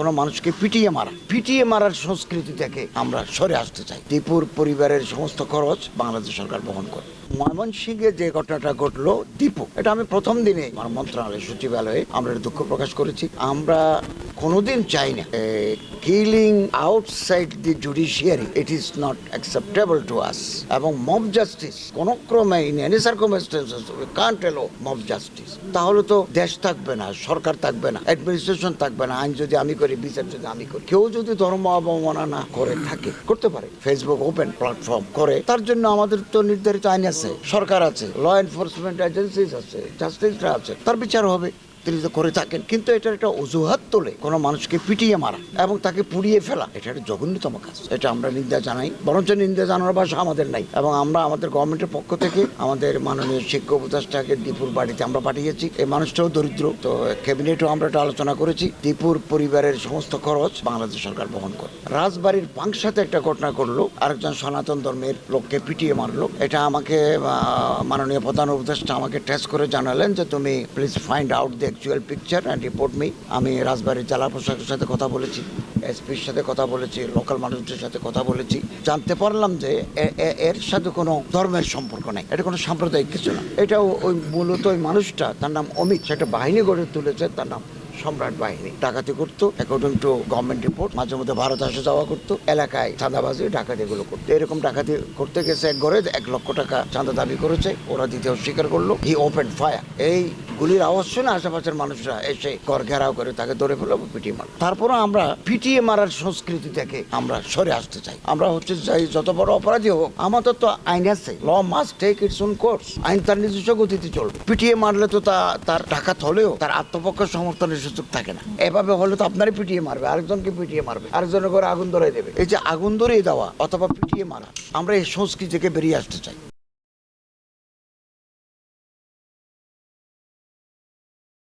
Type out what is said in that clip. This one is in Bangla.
কোনো মানুষকে পিটিয়ে মারার সংস্কৃতি থেকে আমরা সরে আসতে চাই। দীপুর পরিবারের সমস্ত খরচ বাংলাদেশ সরকার বহন করে। ময়মনসিংহে যে ঘটনাটা ঘটলো দীপু, এটা আমি প্রথম দিনে আমার মন্ত্রণালয় সচিবালয়ে আমরা দুঃখ প্রকাশ করেছি। আমরা কোনোদিন চাই না killing outside the judiciary, it is not acceptable to us. এবং মব জাস্টিস কোন ক্রমে in any circumstances we can't এলো মব জাস্টিস। তাহলে তো দেশ থাকবে না, সরকার থাকবে না, অ্যাডমিনিস্ট্রেশন থাকবে না। আইন যদি আমি করি, বিচার যদি আমি করি, কেউ যদি ধর্ম অবমাননা করে থাকে করতে পারে, ফেসবুক ওপেন প্ল্যাটফর্ম করে, তার জন্য আমাদের তো নির্ধারিত আইন আছে, সরকার আছে, ল এনফোর্সমেন্ট এজেন্সিস আছে, জাস্টিসরা আছে, তার বিচার হবে। তিনি তো করে থাকেন, কিন্তু এটার একটা অজুহাত তোলে কোনো মানুষকে পিটিয়ে মারা এবং তাকে পুড়িয়ে ফেলা, এটা একটা জঘন্যতম কাজ। এটা আমরা নিন্দা জানাই, বরঞ্চ নিন্দা জানানোর ভাষা আমাদের নাই। এবং আমরা আমাদের গভর্নমেন্টের পক্ষ থেকে আমাদের মাননীয় শিক্ষা উপদেষ্টাকে দীপুর বাড়িতে আমরা পাঠিয়েছি। এই মানুষটাও দরিদ্র, তো ক্যাবিনেটও আমরা একটা আলোচনা করেছি। দীপুর পরিবারের সমস্ত খরচ বাংলাদেশ সরকার বহন করে। রাজবাড়ির পাংশাতে একটা ঘটনা করলো, আরেকজন সনাতন ধর্মের লোককে পিটিয়ে মারলো। এটা আমাকে মাননীয় প্রধান উপদেষ্টা আমাকে টেস্ট করে জানালেন যে তুমি please find out the actual picture and report me. আমি রাজবাড়ির জেলা প্রশাসকের সাথে কথা বলেছি, এসপির সাথে কথা বলেছি, লোকাল মানুষদের সাথে কথা বলেছি। জানতে পারলাম যে এর সাথে কোনো ধর্মের সম্পর্ক নেই, এটা কোনো সাম্প্রদায়িক কিছু না। এটাও ওই মূলত ওই মানুষটা, তার নাম অমিত, সেটা বাহিনী গড়ে তুলেছে, তার নাম সম্রাট বাহিনী। ডাকাতি করতো অ্যাকর্ডিং টু গভর্নমেন্ট রিপোর্ট, মাঝে মধ্যে ভারত আসা যাওয়া করতো, এলাকায় চাঁদাবাজি ডাকাতি এগুলো করতো। এরকম ডাকাতি করতে গেছে এক ঘরে 1 লক্ষ টাকা চাঁদা দাবি করেছে, ওরা দিতে অস্বীকার করলো। হি ওপেন ফায়ার। এই গুলির আওয়াজ শুনে আশেপাশের মানুষরা এসে ঘর ঘেরাও করে তাকে ধরে ফেলো, পিটিয়ে মারল। তারপরে আমরা পিটিয়ে মারার সংস্কৃতি থেকে আমরা সরে আসতে চাই। আমরা চাই যত বড় অপরাধী হোক, আমাদের তো আইন আছে, law must take its own course. আইন তার নিজস্ব গতিতে চলবে। পিটিয়ে মারলে তো তার ডাকাত হলেও তার আত্মপক্ষ সমর্থনের সুযোগ থাকে না। এভাবে হলে তো আপনারই পিটিয়ে মারবে, আরেকজনকে পিটিয়ে মারবে, আরেকজনের করে আগুন ধরিয়ে দেবে। এই যে আগুন ধরিয়ে দেওয়া অথবা পিটিয়ে মারা, আমরা এই সংস্কৃতি থেকে বেরিয়ে আসতে চাই।